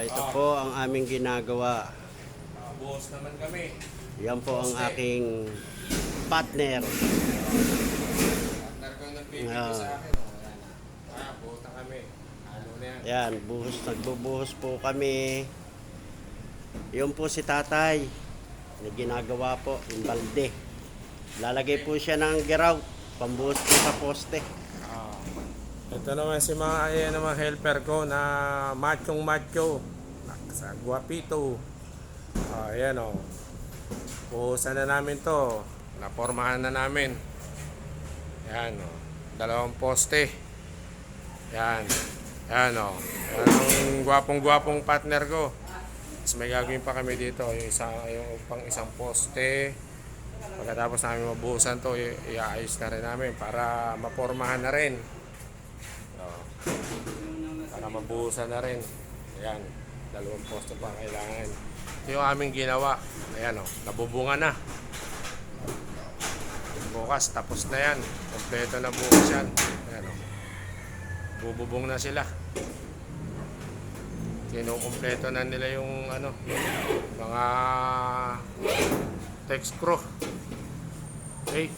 Ito po ang aming ginagawa. Buhos naman kami. Yan po ang aking partner. Partner ko nagbibigay Ah. sa akin. Buhos na kami. Ano na yan? Yan, nagbubuhos po kami. Yun po si tatay. Na ginagawa po, yung balde. Lalagay po siya ng grout. Pambuhos po sa poste. Ito naman si mga naman helper ko na macho sa guwapito. Ayan o. Buhusan na namin to. Napormahan na namin. Ayan o. 2 poste. Ayan. Ayan o. Ayan ang gwapong partner ko. Tapos may gagawin pa kami dito. Yung pang isang poste. Pagkatapos namin mabuhusan to, iaayos na rin namin para mapormahan na rin. Para mabuhusan na rin. Ayan, 2 poste pa kailangan. Ito yung aming ginawa. Ayan o, nabubunga na. Bukas, tapos na yan. Kompleto na bukas yan. Ayan o, bububong na sila. Kinukompleto na nila yung mga text screw. Okay.